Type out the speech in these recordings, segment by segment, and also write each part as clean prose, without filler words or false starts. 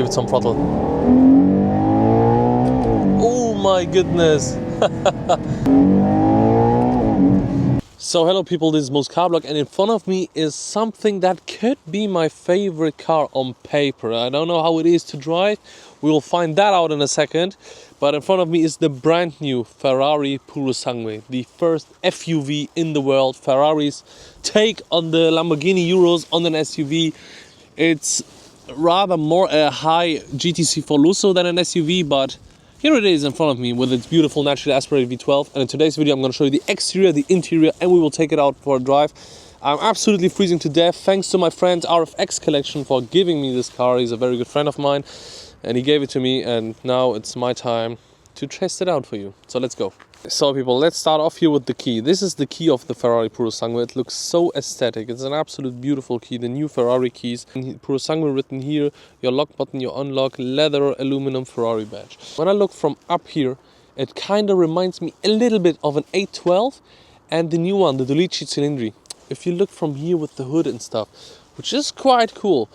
give it some throttle. Oh my goodness. So hello people, this is Moscarblog, and in front of me is something that could be my favorite car on paper. I don't know how it is to drive, we will find that out in a second. But in front of me is the brand new Ferrari Purosangue, the first FUV in the world. Ferrari's take on the Lamborghini Urus on an SUV. It's rather more a high GTC for Lusso than an SUV, but here it is in front of me with its beautiful naturally aspirated V12. And in today's video I'm going to show you the exterior, the interior, and we will take it out for a drive. I'm absolutely freezing to death. Thanks to my friend RFX Collection for giving me this car. He's a very good friend of mine and he gave it to me, and now it's my time to test it out for you. So let's go. So people, let's start off here with the key. This is the key of the Ferrari Purosangue. It looks so aesthetic. It's an absolute beautiful key. The new Ferrari keys. Purosangue written here. Your lock button, your unlock, leather, aluminum Ferrari badge. When I look from up here, it kind of reminds me a little bit of an 812 and the new one, the Dolici Cilindri. If you look from here with the hood and stuff, which is quite cool.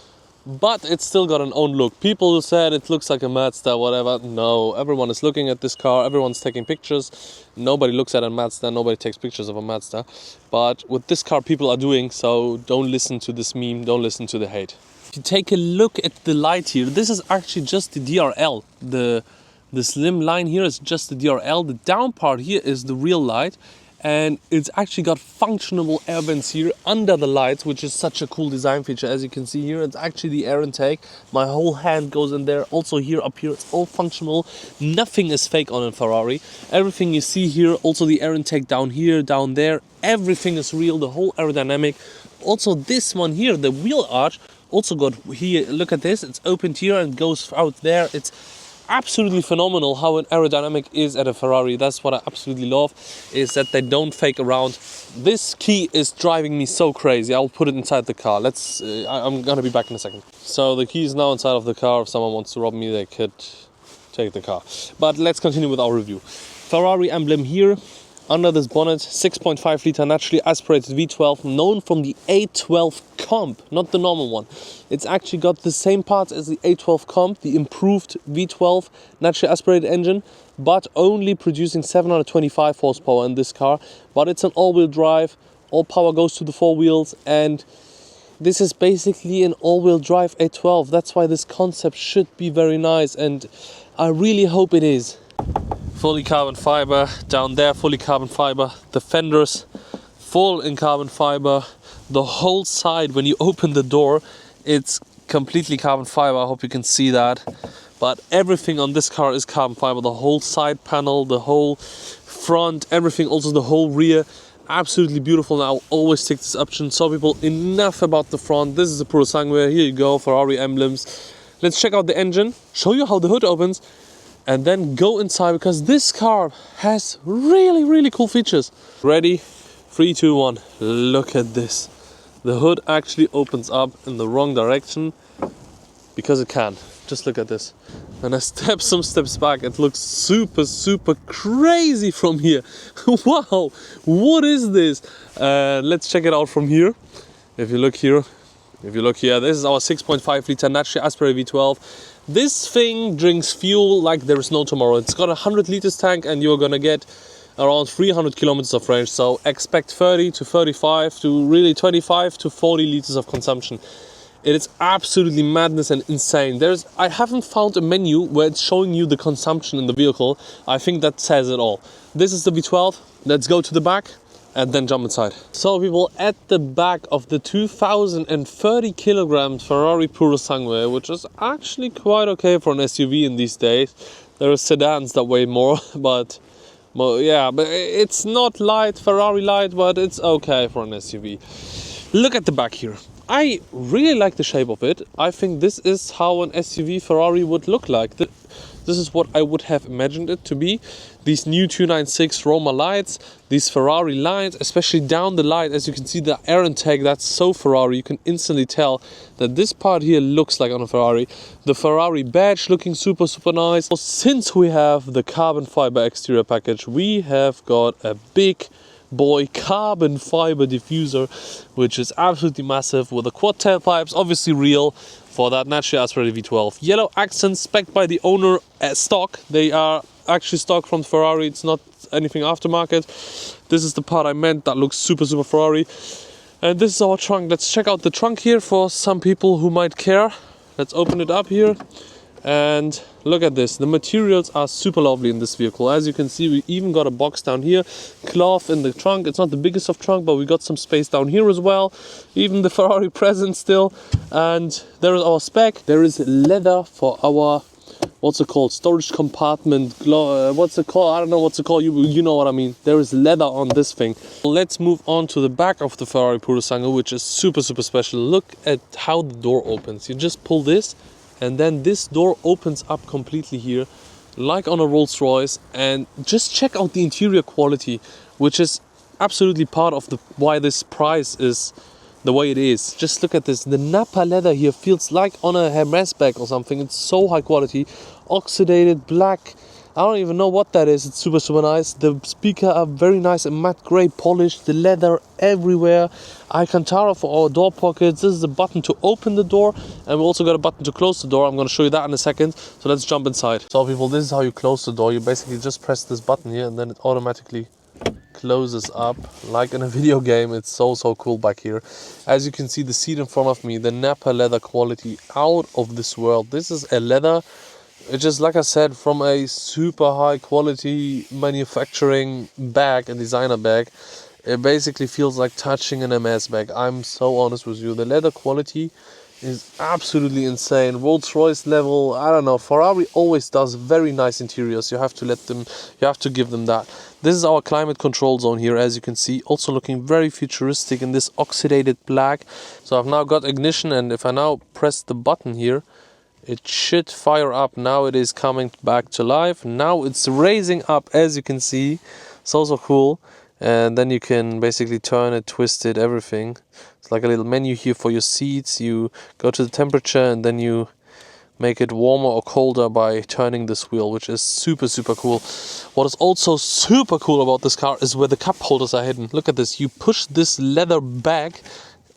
But it's still got an own look. People said it looks like a Mazda, whatever. No, everyone is looking at this car. Everyone's taking pictures. Nobody looks at a Mazda. Nobody takes pictures of a Mazda. But with this car, people are doing. So don't listen to this meme. Don't listen to the hate. If you take a look at the light here, this is actually just the DRL. The slim line here is just the DRL. The down part here is the real light. And it's actually got functional air vents here under the lights, which is such a cool design feature. As you can see here, it's actually the air intake. My whole hand goes in there. Also here, up here, it's all functional. Nothing is fake on a Ferrari. Everything you see here, also the air intake down here, down there, everything is real, the whole aerodynamic. Also this one here, the wheel arch, also got here, look at this, it's opened here and goes out there. It's absolutely phenomenal how an aerodynamic is at a Ferrari. That's what I absolutely love, is that they don't fake around. This key is driving me so crazy. I'll put it inside the car. I'm gonna be back in a second. So the key is now inside of the car. If someone wants to rob me, they could take the car. But let's continue with our review. Ferrari emblem here. Under this bonnet, 6.5 liter naturally aspirated V12, known from the A12 Comp, not the normal one. It's actually got the same parts as the A12 Comp, the improved V12 naturally aspirated engine, but only producing 725 horsepower in this car. But it's an all-wheel drive, all power goes to the four wheels, and this is basically an all-wheel drive A12. That's why this concept should be very nice, and I really hope it is. Fully carbon fiber, down there fully carbon fiber, the fenders full in carbon fiber, the whole side when you open the door it's completely carbon fiber. I hope you can see that, but everything on this car is carbon fiber, the whole side panel, the whole front, everything, also the whole rear. Absolutely beautiful, and I'll always take this option. So people, enough about the front. This is the Purosangue, here you go, Ferrari emblems. Let's check out the engine, show you how the hood opens, and then go inside, because this car has really cool features. Ready? 3, 2, 1. Look at this. The hood actually opens up in the wrong direction because it can. Just look at this. When I step some steps back, it looks super crazy from here. Wow, what is this? Let's check it out from here. If you look here, this is our 6.5 liter naturally aspirated V12. This thing drinks fuel like there is no tomorrow. It's got a 100 liters tank and you're gonna get around 300 kilometers of range. So expect 30 to 35 to really 25 to 40 liters of consumption. It is absolutely madness and insane. I haven't found a menu where it's showing you the consumption in the vehicle. I think that says it all. This is the V12. Let's go to the back and then jump inside. So people, at the back of the 2030 kilograms Ferrari Purosangue, which is actually quite okay for an SUV in these days. There are sedans that weigh more, but it's not light, Ferrari light, but it's okay for an SUV. Look at the back here. I really like the shape of it. I think this is how an SUV Ferrari would look like. This is what I would have imagined it to be. These new 296 Roma lights, these Ferrari lines, especially down the light, as you can see the air intake, that's so Ferrari. You can instantly tell that this part here looks like on a Ferrari. The Ferrari badge looking super nice. Since we have the carbon fiber exterior package, we have got a big boy carbon fiber diffuser, which is absolutely massive with the quad tailpipes, obviously real for that naturally aspirated V12. Yellow accents spec'd by the owner as stock. They are actually stock from Ferrari, it's not anything aftermarket. This is the part I meant that looks super Ferrari. And this is our trunk. Let's check out the trunk here for some people who might care. Let's open it up here and look at this. The materials are super lovely in this vehicle. As you can see, we even got a box down here, cloth in the trunk. It's not the biggest of trunk, but we got some space down here as well. Even the Ferrari present still. And there is our spec. There is leather for our, what's it called, storage compartment, what's it called, I don't know what's it called, you know what I mean. There is leather on this thing. Let's move on to the back of the Ferrari Purosangue, which is super special. Look at how the door opens. You just pull this and then this door opens up completely here, like on a Rolls-Royce. And just check out the interior quality, which is absolutely part of why this price is the way it is. Just look at this. The Napa leather here feels like on a Hermes bag or something. It's so high quality. Oxidated black. I don't even know what that is. It's super nice. The speaker are very nice and matte gray polished. The leather everywhere. Alcantara for our door pockets. This is a button to open the door, and we also got a button to close the door. I'm going to show you that in a second. So let's jump inside. So people, this is how you close the door. You basically just press this button here and then it automatically closes up like in a video game. It's so cool back here. As you can see, the seat in front of me, the Napa leather quality out of this world. This is a leather, it's just like I said, from a super high quality manufacturing bag, a designer bag. It basically feels like touching an MS bag. I'm so honest with you. The leather quality is absolutely insane. Rolls-Royce level, I don't know. Ferrari always does very nice interiors. You have to give them that. This is our climate control zone here, as you can see. Also looking very futuristic in this oxidated black. So I've now got ignition, and if I now press the button here, it should fire up. Now it is coming back to life. Now it's raising up, as you can see. So cool. And then you can basically turn it, twist it, everything. It's like a little menu here for your seats. You go to the temperature and then you make it warmer or colder by turning this wheel, which is super cool. What is also super cool about this car is where the cup holders are hidden. Look at this. You push this leather back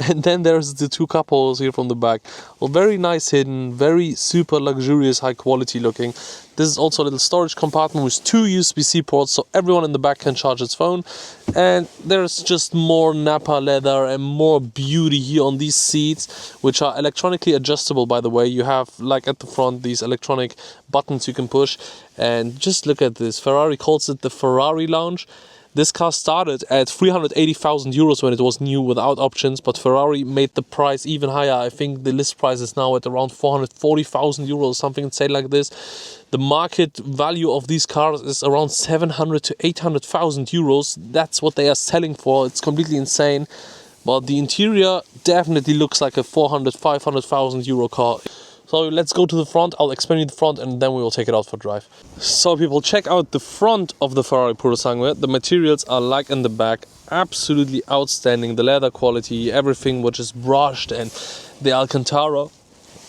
and then there's the two cup holders here from the back. Well, very nice hidden, very super luxurious, high quality looking. This is also a little storage compartment with two USB-C ports, so everyone in the back can charge its phone. And there's just more Napa leather and more beauty here on these seats, which are electronically adjustable, by the way. You have, like at the front, these electronic buttons you can push. And just look at this. Ferrari calls it the Ferrari Lounge. This car started at 380,000 euros when it was new without options, but Ferrari made the price even higher. I think the list price is now at around 440,000 euros, something insane like this. The market value of these cars is around 700 to 800,000 euros. That's what they are selling for. It's completely insane. But the interior definitely looks like a 400, 500,000 euro car. So let's go to the front. I'll explain you the front and then we will take it out for a drive. So people, check out the front of the Ferrari Purosangue. The materials are like in the back, absolutely outstanding. The leather quality, everything which is brushed, and the Alcantara.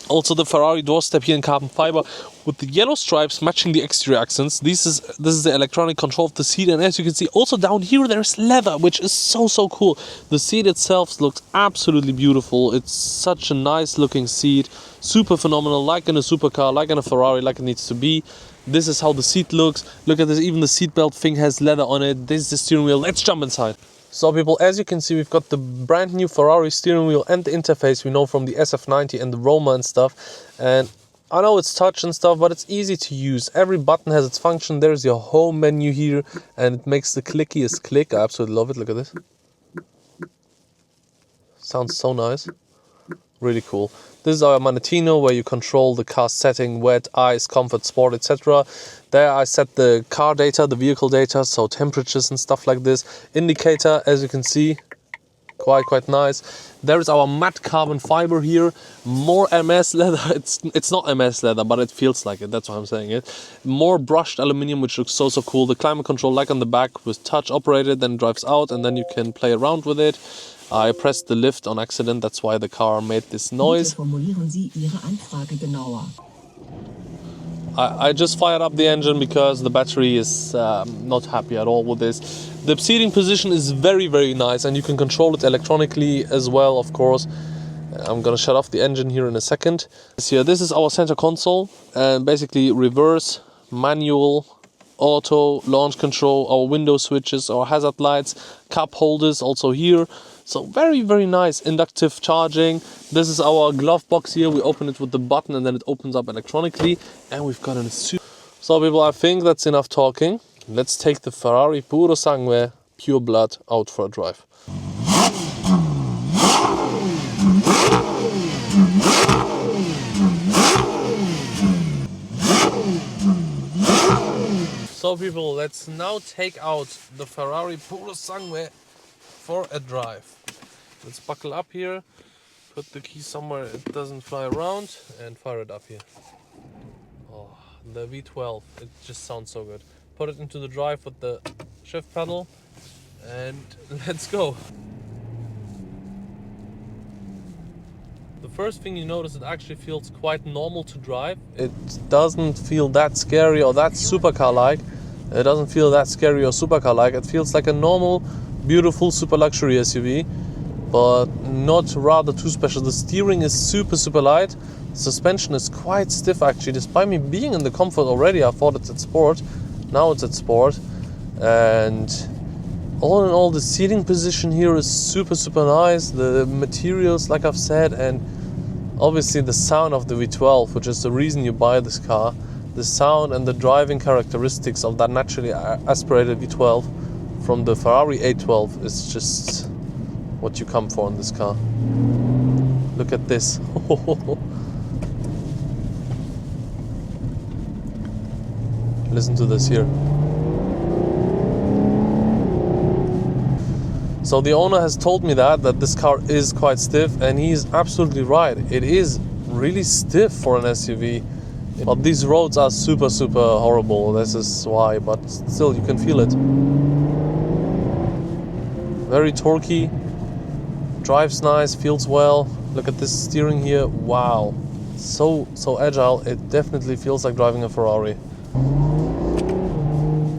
Also the Ferrari door step here in carbon fiber with the yellow stripes matching the exterior accents. This is the electronic control of the seat, and as you can see also down here there's leather, which is so cool. The seat itself looks absolutely beautiful. It's such a nice looking seat, super phenomenal, like in a supercar, like in a Ferrari, like it needs to be. This is how the seat looks. Look at this, even the seatbelt thing has leather on it. This is the steering wheel. Let's jump inside. So people, as you can see, we've got the brand new Ferrari steering wheel and the interface we know from the SF90 and the Roma and stuff. And I know it's touch and stuff, but it's easy to use. Every button has its function. There's your home menu here, and it makes the clickiest click. I absolutely love it. Look at this. Sounds so nice. Really cool. This is our Manettino, where you control the car setting, wet, ice, comfort, sport, etc. There I set the car data, the vehicle data, so temperatures and stuff like this. Indicator, as you can see, quite nice. There is our matte carbon fiber here. More MS leather. It's not MS leather, but it feels like it. That's why I'm saying it. More brushed aluminium, which looks so cool. The climate control, like on the back, with touch operated, then drives out, and then you can play around with it. I pressed the lift on accident, that's why the car made this noise. I just fired up the engine because the battery is not happy at all with this. The seating position is very, very nice, and you can control it electronically as well, of course. I'm gonna shut off the engine here in a second. So this is our center console, and basically reverse, manual, auto, launch control, our window switches, our hazard lights, cup holders also here. So very, very nice. Inductive charging. This is our glove box here. We open it with the button and then it opens up electronically. And we've got a super... So people, I think that's enough talking. Let's take the Ferrari Purosangue Pure Blood out for a drive. So people, let's now take out the Ferrari Purosangue for a drive. Let's buckle up here, put the key somewhere it doesn't fly around, and fire it up here. Oh, the V12, it just sounds so good. Put it into the drive with the shift pedal, and let's go. The first thing you notice, it actually feels quite normal to drive. It doesn't feel that scary or that supercar-like. It doesn't feel that scary or supercar-like. It feels like a normal, beautiful super luxury SUV, but not rather too special. The steering is super, super light. The suspension is quite stiff actually. Despite me being in the comfort already, I thought it's at sport. Now it's at sport. And all in all, the seating position here is super, super nice. The materials, like I've said, and obviously the sound of the V12, which is the reason you buy this car. The sound and the driving characteristics of that naturally aspirated V12 from the Ferrari 812 is just what you come for in this car. Look at this. Listen to this here. So the owner has told me that this car is quite stiff, and he's absolutely right. It is really stiff for an SUV. But these roads are super, super horrible. This is why, but still you can feel it. Very torquey, drives nice, feels well. Look at this steering here. Wow, so agile. It definitely feels like driving a Ferrari.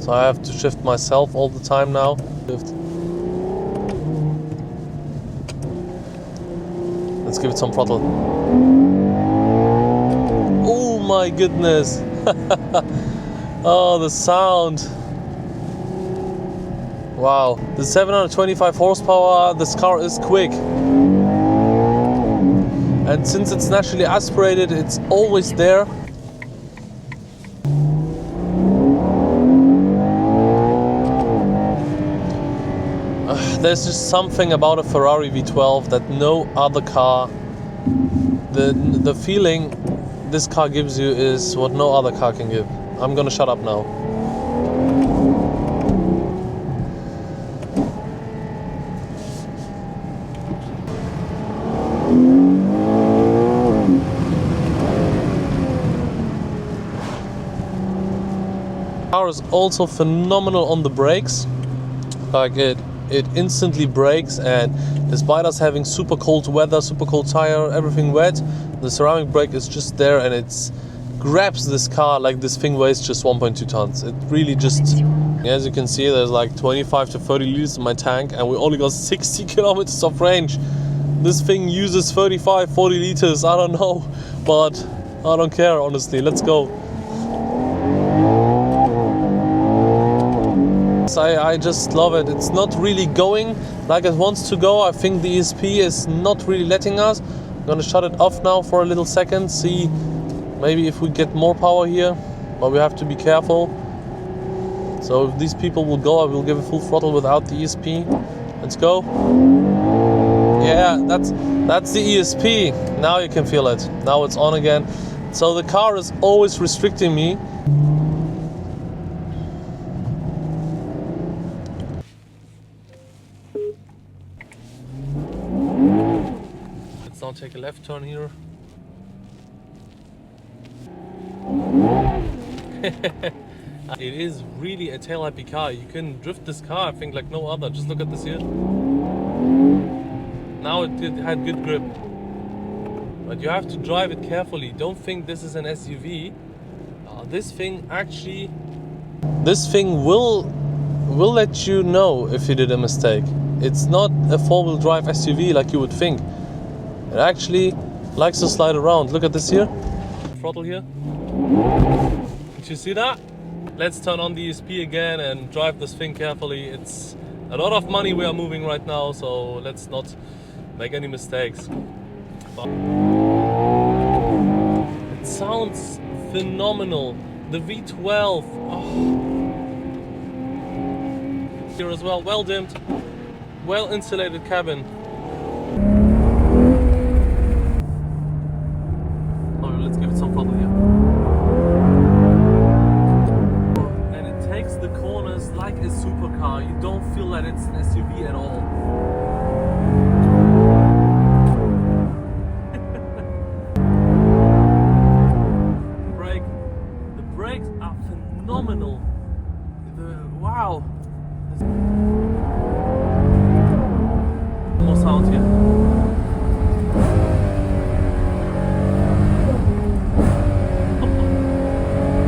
So I have to shift myself all the time now. Let's give it some throttle. Oh my goodness. Oh, the sound. Wow, the 725 horsepower, this car is quick. And since it's naturally aspirated, it's always there. There's just something about a Ferrari V12 that no other car, the feeling this car gives you is what no other car can give. I'm gonna shut up now. The car is also phenomenal on the brakes. Like it instantly brakes, and despite us having super cold weather, super cold tire, everything wet, the ceramic brake is just there, and it grabs this car like this thing weighs just 1.2 tons. It really just, as you can see, there's like 25 to 30 liters in my tank, and we only got 60 kilometers of range. This thing uses 35, 40 liters, I don't know, but I don't care, honestly. Let's go. I just love it. It's not really going like it wants to go. I think the ESP is not really letting us. I'm gonna shut it off now for a little second, see maybe if we get more power here, but we have to be careful. So if these people will go, I will give a full throttle without the ESP. Let's go. Yeah, that's the ESP. Now you can feel it. Now it's on again. So the car is always restricting me. Now take a left turn here. It is really a tail-happy car. You can drift this car, I think, like no other. Just look at this here. Now it had good grip. But you have to drive it carefully. Don't think this is an SUV. This thing will let you know if you did a mistake. It's not a four-wheel drive SUV like you would think. It actually likes to slide around. Look at this here. Throttle here. Did you see that? Let's turn on the ESP again and drive this thing carefully. It's a lot of money we are moving right now, so let's not make any mistakes. It sounds phenomenal. The V12. Oh. Here as well, well dimmed, well insulated cabin. Oh, let's give it some throttle here. And it takes the corners like a supercar. You don't feel that it's an SUV at all. The brakes are phenomenal. Wow. More sound here.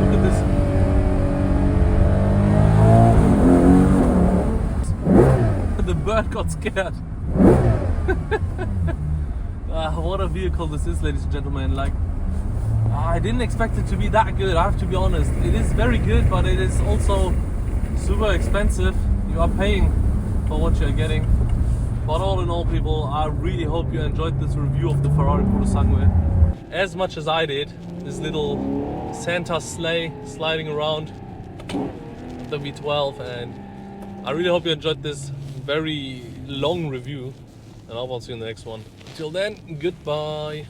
Look at this. The bird got scared. What a vehicle this is, ladies and gentlemen. Like, I didn't expect it to be that good, I have to be honest. It is very good, but it is also super expensive. You are paying for what you're getting. But all in all, people, I really hope you enjoyed this review of the Ferrari Purosangue as much as I did. This little Santa sleigh sliding around the V12, and I really hope you enjoyed this very long review, and I will see you in the next one. Until then, goodbye.